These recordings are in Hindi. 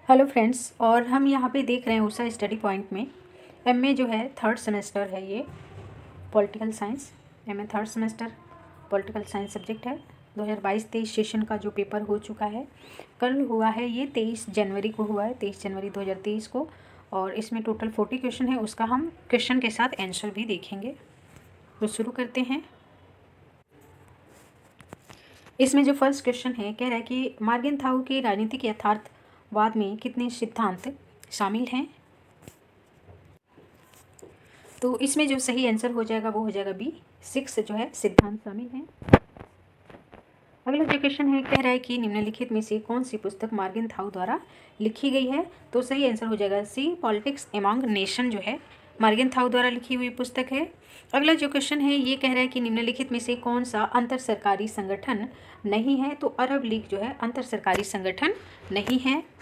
हेलो फ्रेंड्स, और हम यहाँ पे देख रहे हैं उषा स्टडी पॉइंट में एमए जो है थर्ड सेमेस्टर है। ये political science MA third semester political science subject है। 2022-23 सेशन का जो पेपर हो चुका है, कल हुआ है। ये 23 जनवरी को हुआ है, 23 जनवरी 2023 को। और इसमें टोटल 40 क्वेश्चन है। उसका हम क्वेश्चन के साथ आंसर भी देखेंगे। तो शुरू करते हैं। इसमें जो फर्स्ट क्वेश्चन है, कह रहा है कि मार्गेनथाउ के राजनीतिक यथार्थवाद में कितने सिद्धांत शामिल हैं। तो इसमें जो सही आंसर हो जाएगा वो हो जाएगा बी, 6 जो है सिद्धांत शामिल हैं। अगला जो क्वेश्चन है, कह रहा है कि निम्नलिखित में से कौन सी पुस्तक मार्गेनथाउ द्वारा लिखी गई है। तो सही आंसर हो जाएगा सी, पॉलिटिक्स एमंग नेशन जो है मार्गेनथाउ द्वारा लिखी हुई पुस्तक है। अगला जो क्वेश्चन है, ये कह रहा है कि निम्नलिखित में से कौन सा अंतर सरकारी संगठन नहीं है। तो अरब लीग जो है अंतर सरकारी संगठन नहीं है।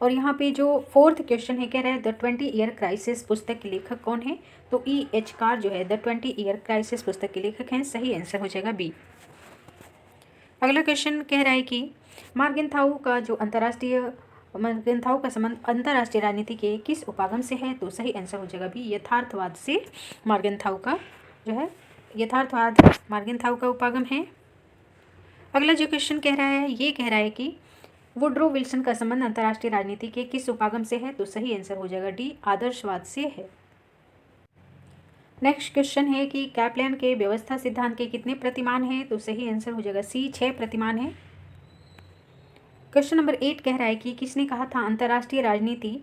और यहाँ पे जो फोर्थ क्वेश्चन है, कह रहा है द 20 ईयर क्राइसिस पुस्तक के लेखक कौन है। तो E.H. कार जो है द 20 ईयर क्राइसिस पुस्तक के लेखक हैं। सही आंसर हो जाएगा बी। अगला क्वेश्चन कह रहा है कि मार्गेनथाउ का संबंध अंतर्राष्ट्रीय राजनीति के किस उपागम से है। तो सही आंसर हो जाएगा बी, यथार्थवाद से मार्गेनथाउ का जो है यथार्थवाद मार्गेनथाउ का उपागम है। अगला जो क्वेश्चन कह रहा है, ये कह रहा है कि वुड्रो विल्सन का संबंध अंतर्राष्ट्रीय राजनीति के किस उपागम से है। तो सही आंसर हो जाएगा डी, आदर्शवाद से है। नेक्स्ट क्वेश्चन है कि कैपलान के व्यवस्था सिद्धांत के कितने प्रतिमान हैं। तो सही आंसर हो जाएगा सी, 6 प्रतिमान है। क्वेश्चन नंबर 8 कह रहा है कि किसने कहा था अंतर्राष्ट्रीय राजनीति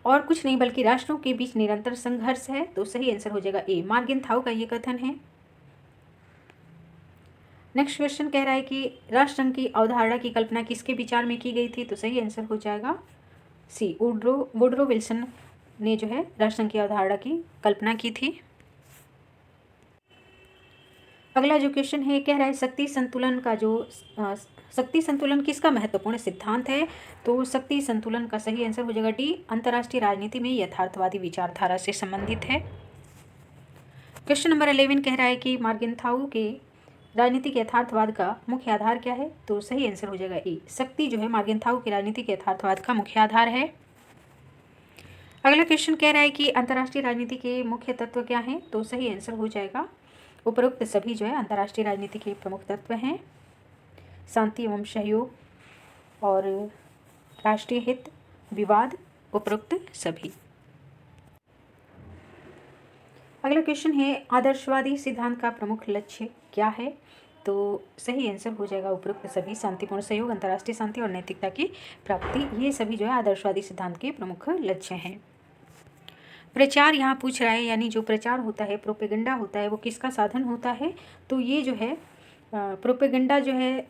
और कुछ नहीं बल्कि राष्ट्रों के बीच निरंतर संघर्ष है। तो सही आंसर हो जाएगा ए, मार्गेनथाउ का ये कथन है। नेक्स्ट क्वेश्चन कह रहा है कि राष्ट्रसंघ की अवधारणा की कल्पना किसके विचार में की गई थी। तो सही आंसर हो जाएगा सी, वुड्रो विल्सन ने जो है राष्ट्रसंघ की अवधारणा की कल्पना की थी। अगला जो क्वेश्चन है, कह रहा है शक्ति संतुलन किसका महत्वपूर्ण सिद्धांत है। तो शक्ति संतुलन का सही आंसर हो जाएगा डी, अंतर्राष्ट्रीय राजनीति में यथार्थवादी विचारधारा से संबंधित है। क्वेश्चन नंबर 11 कह रहा है कि मार्गेनथाउ के राजनीतिक यथार्थवाद का मुख्य आधार क्या है। तो सही आंसर हो जाएगा ए, शक्ति जो है मार्गेनथाउ के राजनीतिक यथार्थवाद का मुख्य आधार है। अगला क्वेश्चन कह रहा है कि अंतर्राष्ट्रीय राजनीति के मुख्य तत्व क्या हैं। तो सही आंसर हो जाएगा उपरोक्त सभी जो है अंतर्राष्ट्रीय राजनीति के प्रमुख तत्व हैं। शांति एवं सहयोग और राष्ट्रीय हित, विवाद, उपरोक्त सभी। अगला क्वेश्चन है, आदर्शवादी सिद्धांत का प्रमुख लक्ष्य क्या है। तो सही आंसर हो जाएगा उपरोक्त सभी, शांतिपूर्ण सहयोग, अंतर्राष्ट्रीय शांति और नैतिकता की प्राप्ति। ये सभी जो है आदर्शवादी सिद्धांत के प्रमुख लक्ष्य हैं। प्रचार यहाँ पूछ रहा है, यानी जो प्रचार होता है, प्रोपेगेंडा होता है, वो किसका साधन होता है। तो ये जो है प्रोपेगेंडा जो है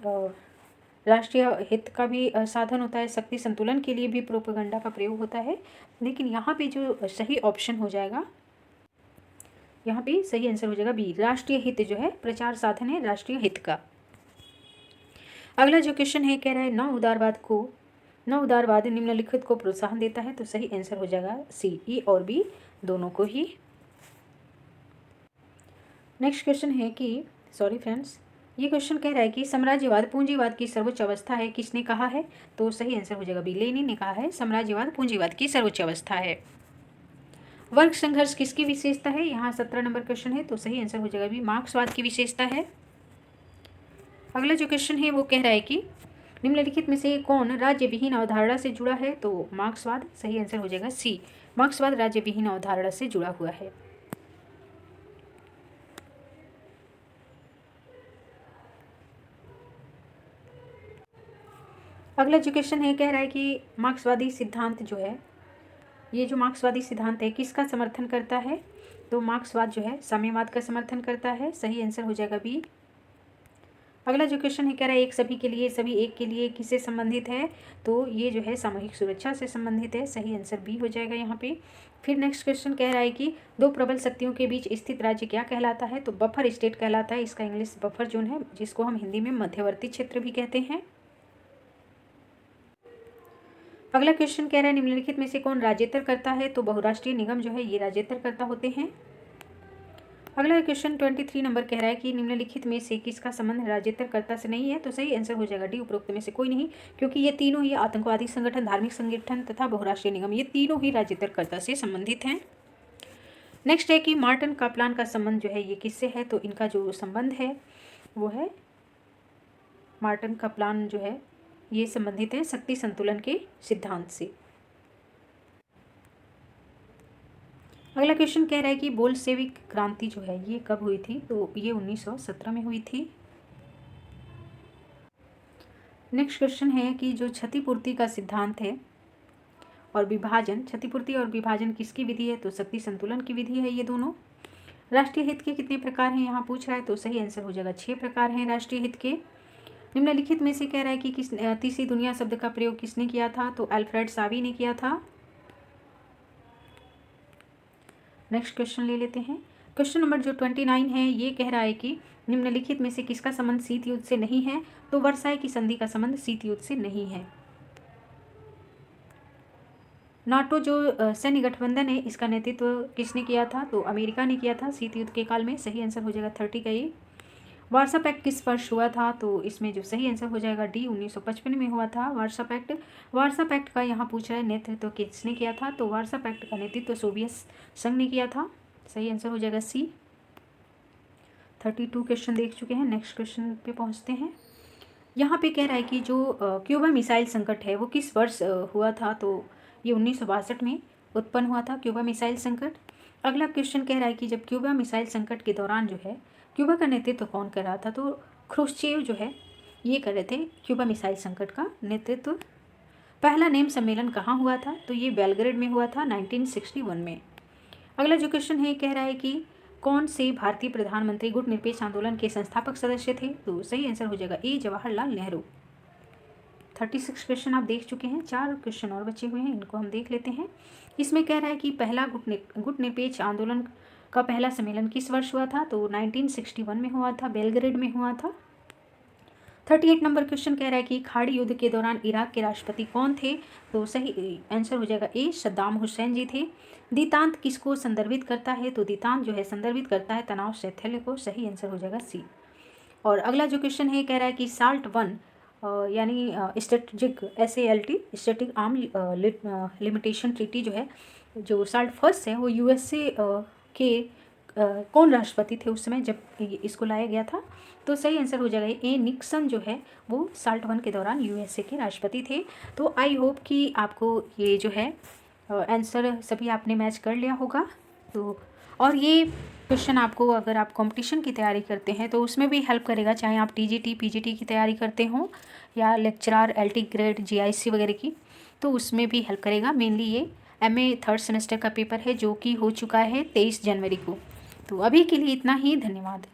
राष्ट्रीय हित का भी साधन होता है। शक्ति संतुलन के लिए भी प्रोपेगेंडा का प्रयोग होता है। लेकिन यहाँ पे जो सही ऑप्शन हो जाएगा, यहाँ पे सही आंसर हो जाएगा बी, राष्ट्रीय हित जो है प्रचार साधन है राष्ट्रीय हित का। अगला जो क्वेश्चन है, कह रहा है नव उदारवाद निम्नलिखित को प्रोत्साहन देता है। तो सही आंसर हो जाएगा सी, ई और बी दोनों को ही। नेक्स्ट क्वेश्चन है कि सॉरी फ्रेंड्स, ये क्वेश्चन कह रहा है कि साम्राज्यवाद पूंजीवाद की सर्वोच्च अवस्था है, किसने कहा है। तो सही आंसर हो जाएगा बी, लेनिन ने कहा है साम्राज्यवाद पूंजीवाद की सर्वोच्च अवस्था है। वर्ग संघर्ष किसकी विशेषता है। यहाँ 17 नंबर क्वेश्चन है। तो सही आंसर हो जाएगा बी, मार्क्सवाद की विशेषता है। अगला जो क्वेश्चन है, वो कह रहा है कि निम्नलिखित में से कौन राज्य विहीन अवधारणा से जुड़ा है। तो मार्क्सवाद। सही आंसर हो जाएगा सी, मार्क्सवाद राज्य विहीन अवधारणा से जुड़ा हुआ है। अगला जो क्वेश्चन है, कह रहा है कि मार्क्सवादी सिद्धांत जो है, ये जो मार्क्सवादी सिद्धांत है किसका समर्थन करता है। तो मार्क्सवाद जो है साम्यवाद का समर्थन करता है। सही आंसर हो जाएगा बी। अगला जो क्वेश्चन है, कह रहा है एक सभी के लिए सभी एक के लिए किससे संबंधित है। तो ये जो है सामूहिक सुरक्षा से संबंधित है। सही आंसर बी हो जाएगा यहाँ पे। फिर नेक्स्ट क्वेश्चन कह रहा है कि दो प्रबल शक्तियों के बीच स्थित राज्य क्या कहलाता है। तो बफर स्टेट कहलाता है। इसका इंग्लिश बफर जोन है, जिसको हम हिंदी में मध्यवर्ती क्षेत्र भी कहते हैं। अगला क्वेश्चन कह रहा है निम्नलिखित में से कौन राज्येतर करता है। तो बहुराष्ट्रीय निगम जो है ये राज्येतर करता होते हैं। अगला क्वेश्चन 23 नंबर कह रहा है कि निम्नलिखित में से किसका संबंध राज्यतरकर्ता से नहीं है। तो सही आंसर हो जाएगा डी, उपरोक्त में से कोई नहीं, क्योंकि ये तीनों ही आतंकवादी संगठन, धार्मिक संगठन तथा बहुराष्ट्रीय निगम, ये तीनों ही राज्यतरकर्ता से संबंधित हैं। नेक्स्ट है कि मार्टिन कापलान का संबंध जो है ये किससे है। तो इनका जो संबंध है वो है, मार्टिन कापलान जो है ये संबंधित है शक्ति संतुलन के सिद्धांत से। अगला क्वेश्चन कह रहा है कि बोल्शेविक क्रांति जो है ये कब हुई थी। तो ये 1917 में हुई थी। नेक्स्ट क्वेश्चन है कि जो क्षतिपूर्ति का सिद्धांत है और विभाजन, क्षतिपूर्ति और विभाजन किसकी विधि है। तो शक्ति संतुलन की विधि है ये दोनों। राष्ट्रीय हित के कितने प्रकार हैं यहाँ पूछ रहा है। तो सही आंसर हो जाएगा 6 प्रकार हैं राष्ट्रीय हित के। निम्नलिखित में से कह रहा है कि किस तीसरी दुनिया शब्द का प्रयोग किसने किया था। तो अल्फ्रेड सावी ने किया था। नेक्स्ट क्वेश्चन ले लेते हैं। क्वेश्चन नंबर जो 29 है ये कह रहा है कि निम्नलिखित में से किसका संबंध शीत युद्ध से नहीं है। तो वर्साई की संधि का संबंध शीत युद्ध से नहीं है। नाटो जो सैन्य गठबंधन है इसका नेतृत्व किसने किया था। तो अमेरिका ने किया था शीत युद्ध के काल में। सही आंसर हो जाएगा 30 का ये। वार्सा पैक्ट किस वर्ष हुआ था। तो इसमें जो सही आंसर हो जाएगा डी, 1955 में हुआ था वार्सा पैक्ट। वार्सा पैक्ट का यहाँ पूछ रहा है नेतृत्व किसने किया था। तो वार्सा पैक्ट का नेतृत्व सोवियत संघ ने किया था। सही आंसर हो जाएगा सी। 32 क्वेश्चन देख चुके हैं। नेक्स्ट क्वेश्चन पे पहुँचते हैं। यहाँ पे कह रहा है कि जो क्यूबा मिसाइल संकट है वो किस वर्ष हुआ था। तो ये 1962 में उत्पन्न हुआ था क्यूबा मिसाइल संकट। अगला क्वेश्चन कह रहा है कि जब क्यूबा मिसाइल संकट के दौरान जो है क्यूबा का नेतृत्व कौन कर रहा था। तो ख्रुश्चेव जो है ये कर रहे थे क्यूबा मिसाइल संकट का नेतृत्व। पहला नेम सम्मेलन कहाँ हुआ था। तो ये बेलग्रेड में हुआ था 1961 में। अगला जो क्वेश्चन है कह रहा है कि कौन से भारतीय प्रधानमंत्री गुटनिरपेक्ष आंदोलन के संस्थापक सदस्य थे। तो सही आंसर हो जाएगा ए, जवाहरलाल नेहरू। 36 क्वेश्चन आप देख चुके हैं। 4 क्वेश्चन और बचे हुए हैं, इनको हम देख लेते हैं। इसमें कह रहा है कि पहला गुटनिरपेक्ष आंदोलन का पहला सम्मेलन किस वर्ष हुआ था। तो 1961 में हुआ था, बेलग्रेड में हुआ था। 38 नंबर क्वेश्चन कह रहा है कि खाड़ी युद्ध के दौरान इराक के राष्ट्रपति कौन थे। तो सही आंसर हो जाएगा ए, सद्दाम हुसैन जी थे। द्वितांत किसको संदर्भित करता है। तो द्वितांत जो है संदर्भित करता है तनाव शैथिल्य को। सही आंसर हो जाएगा सी। और अगला जो क्वेश्चन है कह रहा है कि साल्ट 1 यानी strategic SALT static arm limitation treaty जो है, जो साल्ट फर्स्ट है वो USA के कौन राष्ट्रपति थे उस समय जब इसको लाया गया था। तो सही आंसर हो जाएगा ए, निक्सन जो है वो साल्ट 1 के दौरान USA के राष्ट्रपति थे। तो आई होप कि आपको ये जो है आंसर सभी आपने मैच कर लिया होगा। तो और ये क्वेश्चन आपको अगर आप कंपटीशन की तैयारी करते हैं तो उसमें भी हेल्प करेगा, चाहे आप TGT PGT की तैयारी करते हो या लेक्चरर LT ग्रेड GIC वगैरह की, तो उसमें भी हेल्प करेगा। मेनली ये MA 3rd सेमेस्टर का पेपर है जो कि हो चुका है 23 जनवरी को। तो अभी के लिए इतना ही, धन्यवाद।